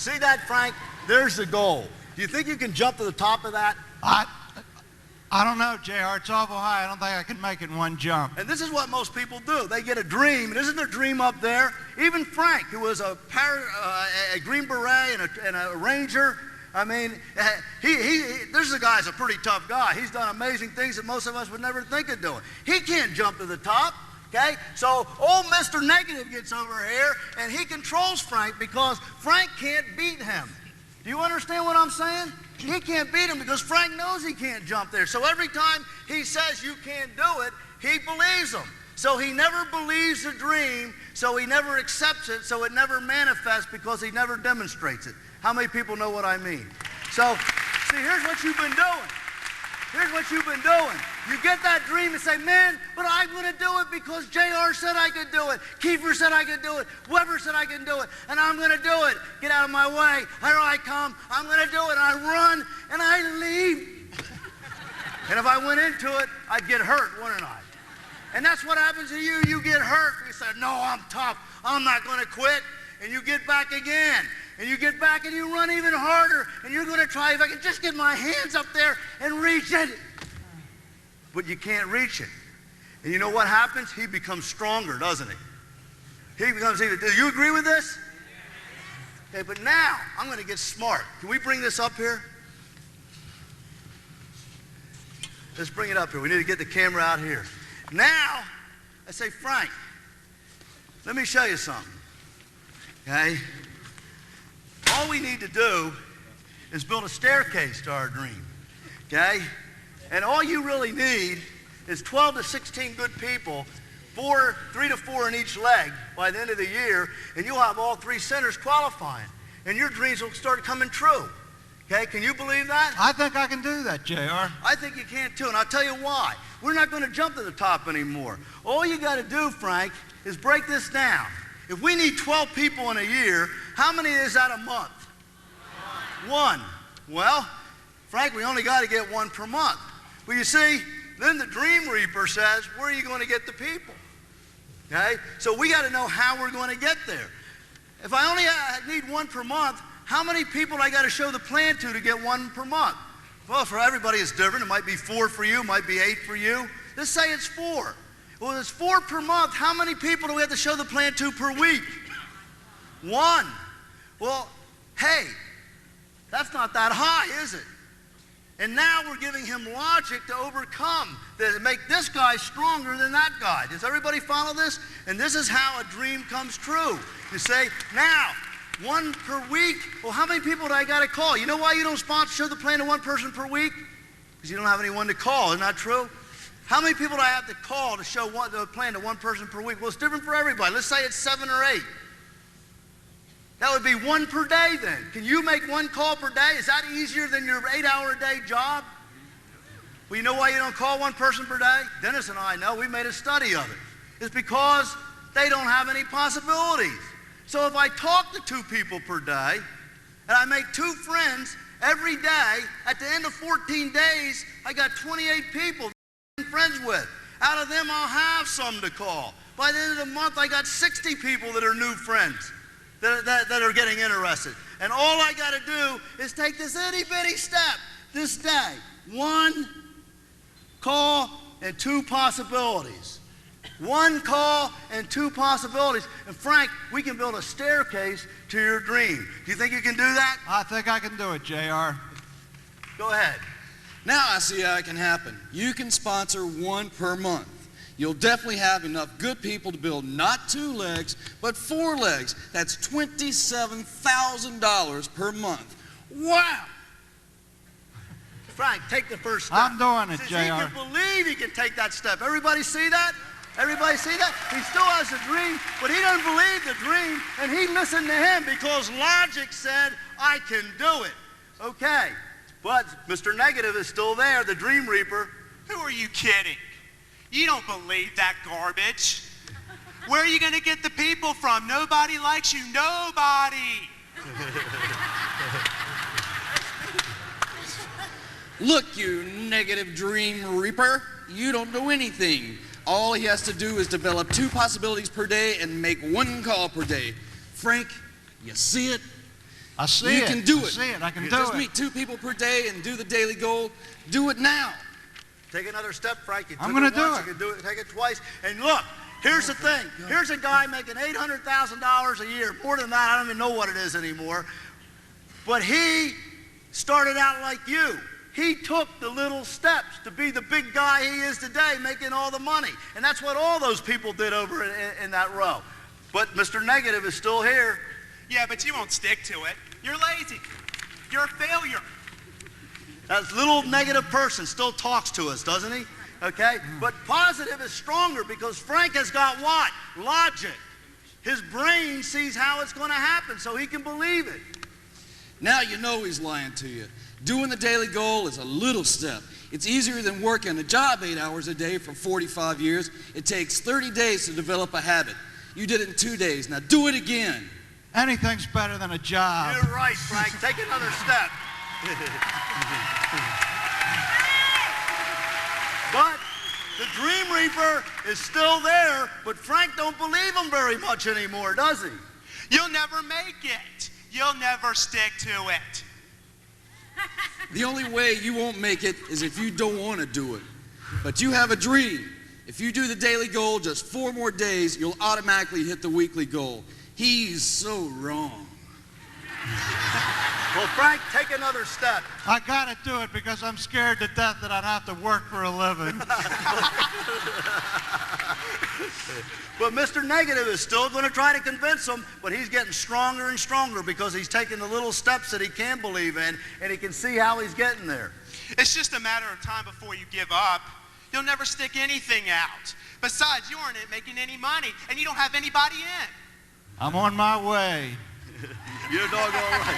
See that, Frank? There's the goal. Do you think you can jump to the top of that? I don't know, JR. It's awful high. I don't think I can make it in one jump. And this is what most people do. They get a dream, and isn't their dream up there? Even Frank, who was a Green Beret and a Ranger, I mean, this guy's a pretty tough guy. He's done amazing things that most of us would never think of doing. He can't jump to the top, okay? So old Mr. Negative gets over here, and he controls Frank because Frank can't beat him. Do you understand what I'm saying? He can't beat him because Frank knows he can't jump there. So every time he says you can't do it, he believes him. So he never believes the dream, so he never accepts it, so it never manifests because he never demonstrates it. How many people know what I mean? So, see, here's what you've been doing. Here's what you've been doing. You get that dream and say, man, but I'm going to do it because JR said I could do it. Kiefer said I could do it. Weber said I could do it. And I'm going to do it. Get out of my way. Here I come. I'm going to do it. I run and I leave. And if I went into it, I'd get hurt, wouldn't I? And that's what happens to you. You get hurt. You say, no, I'm tough. I'm not going to quit. And you get back again. And you get back and you run even harder. And you're going to try, if I can just get my hands up there and reach it. But you can't reach it. And you know what happens? He becomes stronger, doesn't he? He becomes even. Do you agree with this? Okay, but now I'm going to get smart. Can we bring this up here? Let's bring it up here. We need to get the camera out here. Now, I say, Frank, let me show you something. Okay? All we need to do is build a staircase to our dream. Okay? And all you really need is 12 to 16 good people, 3 to 4 in each leg by the end of the year, and you'll have all 3 centers qualifying. And your dreams will start coming true. Okay, can you believe that? I think I can do that, JR. I think you can too, and I'll tell you why. We're not going to jump to the top anymore. All you got to do, Frank, is break this down. If we need 12 people in a year, how many is that a month? One. Well, Frank, we only got to get 1 per month. Well, you see, then the Dream Reaper says, where are you going to get the people? Okay? So we got to know how we're going to get there. If I only need 1 per month, how many people do I got to show the plan to get 1 per month? Well, for everybody it's different. It might be 4 for you, it might be 8 for you. Let's say it's 4. Well, it's 4 per month. How many people do we have to show the plan to per week? 1. Well, hey, that's not that high, is it? And now we're giving him logic to overcome, to make this guy stronger than that guy. Does everybody follow this? And this is how a dream comes true. You say, now, 1 per week. Well, how many people do I got to call? You know why you don't show the plan to 1 person per week? Because you don't have anyone to call. Isn't that true? How many people do I have to call to show the plan to 1 person per week? Well, it's different for everybody. Let's say it's 7 or 8. That would be 1 per day then. Can you make 1 call per day? Is that easier than your 8-hour-a-day job? Well, you know why you don't call 1 person per day? Dennis and I know. We made a study of it. It's because they don't have any possibilities. So if I talk to 2 people per day, and I make 2 friends every day, at the end of 14 days, I got 28 people I'm friends with. Out of them, I'll have some to call. By the end of the month, I got 60 people that are new friends that are getting interested. And all I got to do is take this itty-bitty step this day. 1 call and 2 possibilities. 1 call and 2 possibilities. And Frank, we can build a staircase to your dream. Do you think you can do that? I think I can do it, JR. Go ahead. Now I see how it can happen. You can sponsor 1 per month. You'll definitely have enough good people to build not 2 legs, but 4 legs. That's $27,000 per month. Wow! Frank, take the first step. I'm doing it, JR. He can believe he can take that step. Everybody see that? Everybody see that? He still has a dream, but he doesn't believe the dream, and he listened to him because logic said, I can do it. Okay, but Mr. Negative is still there, the Dream Reaper. Who are you kidding? You don't believe that garbage. Where are you going to get the people from? Nobody likes you. Nobody. Look, you negative Dream Reaper, you don't know anything. All he has to do is develop 2 possibilities per day and make 1 call per day. Frank, you see it? I see You it. can do I it. see it. I can do Just it. meet 2 people per day and do the daily goal. Do it now. Take another step, Frank. You I'm took gonna it do once, it. You can do it. Take it twice. And look, here's the thing. Here's a guy making $800,000 a year. More than that, I don't even know what it is anymore. But he started out like you. He took the little steps to be the big guy he is today, making all the money. And that's what all those people did over in that row. But Mr. Negative is still here. Yeah, but you won't stick to it. You're lazy. You're a failure. That little negative person still talks to us, doesn't he? Okay? But positive is stronger because Frank has got what? Logic. His brain sees how it's going to happen so he can believe it. Now you know he's lying to you. Doing the daily goal is a little step. It's easier than working a job 8 hours a day for 45 years. It takes 30 days to develop a habit. You did it in 2 days. Now do it again. Anything's better than a job. You're right, Frank. Take another step. But the Dream Reaper is still there, but Frank don't believe him very much anymore, does he? You'll never make it. You'll never stick to it. The only way you won't make it is if you don't want to do it. But you have a dream. If you do the daily goal just 4 more days, you'll automatically hit the weekly goal. He's so wrong. Well, Frank, take another step. I gotta do it because I'm scared to death that I'd have to work for a living. But Mr. Negative is still going to try to convince him, but he's getting stronger and stronger because he's taking the little steps that he can believe in, and he can see how he's getting there. It's just a matter of time before you give up. You'll never stick anything out. Besides, you aren't making any money, and you don't have anybody in. I'm on my way. You're doggone right.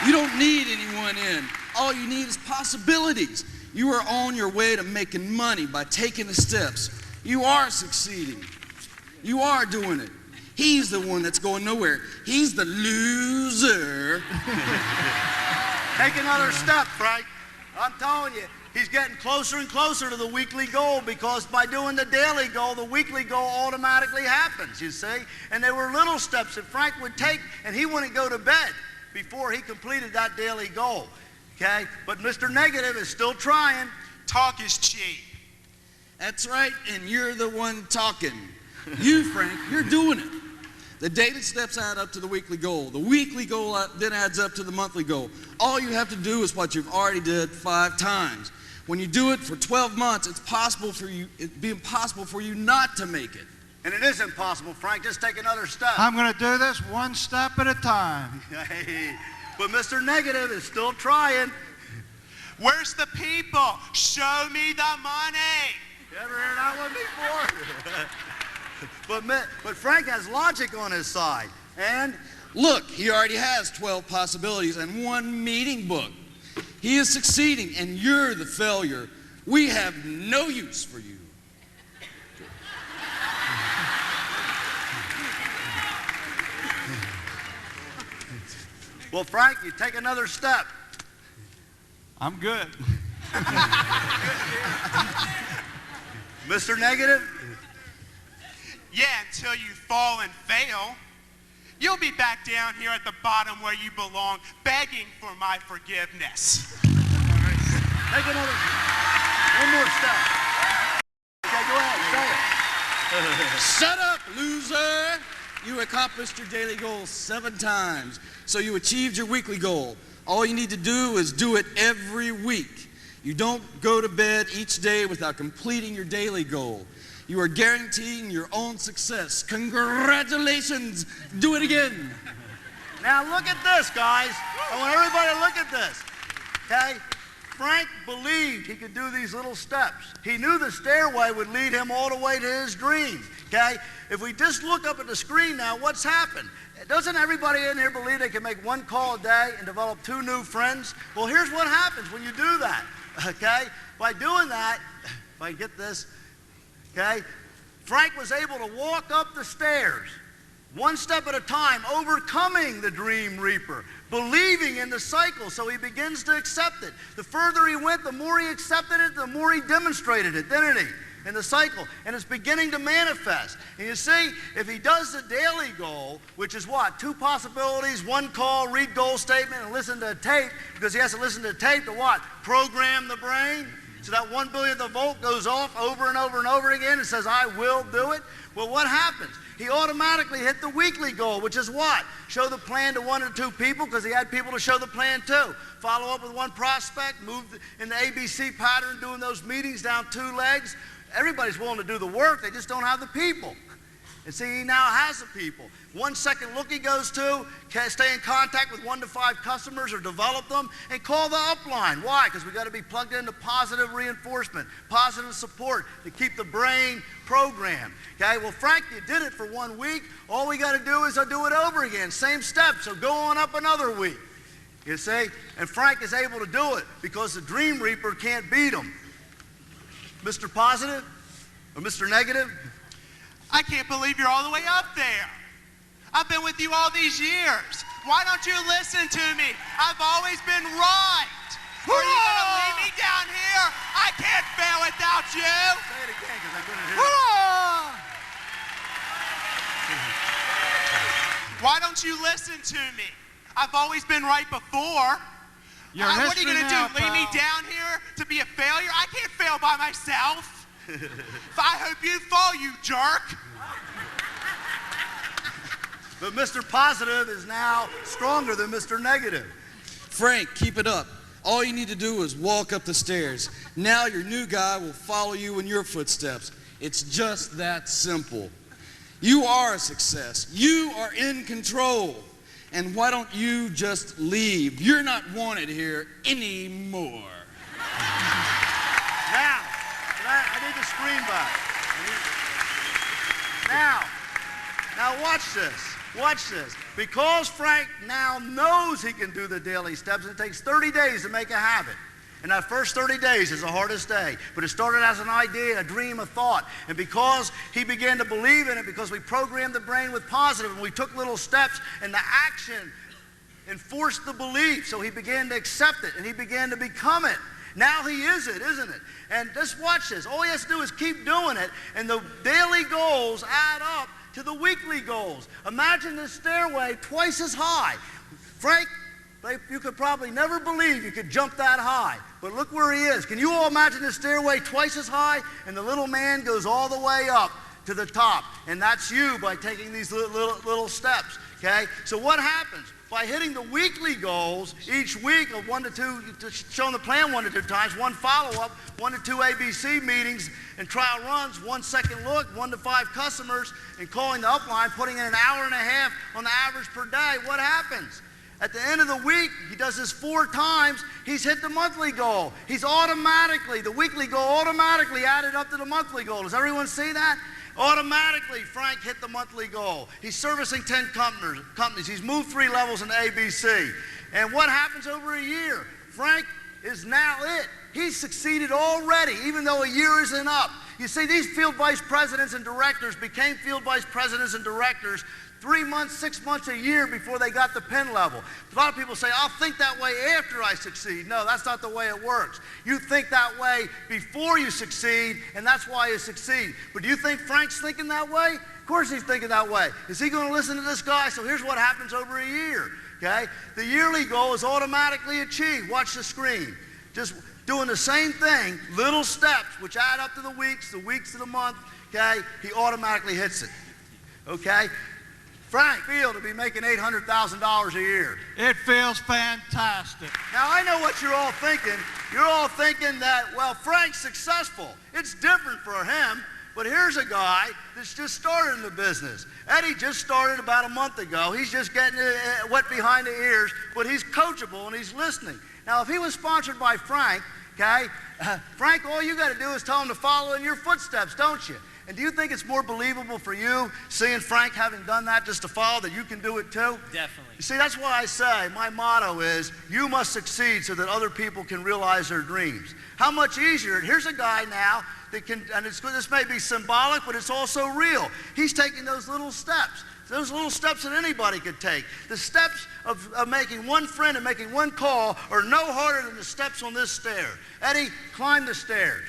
You don't need anyone in. All you need is possibilities. You are on your way to making money by taking the steps. You are succeeding. You are doing it. He's the one that's going nowhere. He's the loser. Take another step, Frank. I'm telling you, he's getting closer and closer to the weekly goal because by doing the daily goal, the weekly goal automatically happens, you see? And there were little steps that Frank would take, and he wouldn't go to bed before he completed that daily goal, okay? But Mr. Negative is still trying. Talk is cheap. That's right, and you're the one talking. You, Frank, you're doing it. The daily steps add up to the weekly goal. The weekly goal then adds up to the monthly goal. All you have to do is what you've already did 5 times. When you do it for 12 months, it'd be impossible for you not to make it. And it is impossible, Frank. Just take another step. I'm gonna do this 1 step at a time. But Mr. Negative is still trying. Where's the people? Show me the money. You ever heard that one before? But Frank has logic on his side. And Look, he already has 12 possibilities and 1 meeting book. He is succeeding, and you're the failure. We have no use for you. well, Frank, you take another step. I'm good. Mr. Negative? Yeah, until you fall and fail. You'll be back down here at the bottom where you belong, begging for my forgiveness. Take one more step. Okay, go ahead, say it. Shut up, loser! You accomplished your daily goal 7 times, so you achieved your weekly goal. All you need to do is do it every week. You don't go to bed each day without completing your daily goal. You are guaranteeing your own success. Congratulations! Do it again. Now look at this, guys. I want everybody to look at this. Okay? Frank believed he could do these little steps. He knew the stairway would lead him all the way to his dreams. Okay? If we just look up at the screen now, what's happened? Doesn't everybody in here believe they can make 1 call a day and develop 2 new friends? Well, here's what happens when you do that. Okay? By doing that, if I get this, okay, Frank was able to walk up the stairs 1 step at a time, overcoming the Dream Reaper, believing in the cycle, so he begins to accept it. The further he went, the more he accepted it, the more he demonstrated it, didn't he? in the cycle, and it's beginning to manifest. And you see, if he does the daily goal, which is what? 2 possibilities, 1 call, read goal statement, and listen to a tape, because he has to listen to a tape to what? Program the brain. So that 1 billionth of volt goes off over and over and over again and says, I will do it. Well, what happens? He automatically hit the weekly goal, which is what? Show the plan to 1 or 2 people, because he had people to show the plan to. Follow up with 1 prospect, move in the ABC pattern, doing those meetings down 2 legs. Everybody's willing to do the work, they just don't have the people. And see, he now has the people. 1 second look he goes to, stay in contact with 1 to 5 customers or develop them, and call the upline. Why? Because we got to be plugged into positive reinforcement, positive support to keep the brain programmed. Okay, well, Frank, you did it for 1 week. All we got to do is do it over again. Same steps, so go on up another week. You see? And Frank is able to do it because the Dream Reaper can't beat him. Mr. Positive or Mr. Negative? I can't believe you're all the way up there. I've been with you all these years. Why don't you listen to me? I've always been right. Are you going to leave me down here? I can't fail without you. Say it again, because I couldn't hear it. Why don't you listen to me? I've always been right before. Your What are you history going to now, do? Leave me pal. down here to be a failure? I can't fail by myself. I hope you fall, you jerk. But Mr. Positive is now stronger than Mr. Negative. Frank, keep it up. All you need to do is walk up the stairs. Now your new guy will follow you in your footsteps. It's just that simple. You are a success. You are in control. And why don't you just leave? You're not wanted here anymore. Now, I need the screen back. Now watch this. Watch this. Because Frank now knows he can do the daily steps, it takes 30 days to make a habit. And that first 30 days is the hardest day. But it started as an idea, a dream, a thought. And because he began to believe in it, because we programmed the brain with positive and we took little steps, and the action enforced the belief, so he began to accept it and he began to become it. Now he is it, isn't it? And just watch this. All he has to do is keep doing it, and the daily goals add up to the weekly goals. Imagine this stairway twice as high. Frank, you could probably never believe you could jump that high, but look where he is. Can you all imagine this stairway twice as high, and the little man goes all the way up to the top, and that's you by taking these little steps, okay? So what happens? By hitting the weekly goals each week of 1 to 2, showing the plan 1 to 2 times, 1 follow-up, 1 to 2 ABC meetings and trial runs, 1 second look, 1 to 5 customers, and calling the upline, putting in an hour and a half on the average per day, what happens? At the end of the week, he does this 4 times, he's hit the monthly goal. He's automatically, the weekly goal automatically added up to the monthly goal. Does everyone see that? Automatically, Frank hit the monthly goal. He's servicing 10 companies. He's moved 3 levels in ABC. And what happens over a year? Frank is now it. He's succeeded already, even though a year isn't up. You see, these field vice presidents and directors became field vice presidents and directors 3 months, 6 months, a year before they got the pen level. A lot of people say, I'll think that way after I succeed. No, that's not the way it works. You think that way before you succeed, and that's why you succeed. But do you think Frank's thinking that way? Of course he's thinking that way. Is he going to listen to this guy? So here's what happens over a year, okay? The yearly goal is automatically achieved. Watch the screen. Just doing the same thing, little steps, which add up to the weeks to the month, okay? He automatically hits it, okay? Frank, feel to be making $800,000 a year. It feels fantastic. Now, I know what you're all thinking. You're all thinking that, well, Frank's successful. It's different for him. But here's a guy that's just started in the business. Eddie just started about a month ago. He's just getting wet behind the ears, but he's coachable and he's listening. Now, if he was sponsored by Frank, okay, Frank, all you got to do is tell him to follow in your footsteps, don't you? And do you think it's more believable for you, seeing Frank having done that just to follow, that you can do it too? Definitely. You see, that's why I say, my motto is, you must succeed so that other people can realize their dreams. How much easier. Here's a guy now that can, and this may be symbolic, but it's also real. He's taking those little steps. Those little steps that anybody could take. The steps of making 1 friend and making 1 call are no harder than the steps on this stair. Eddie, climb the stairs.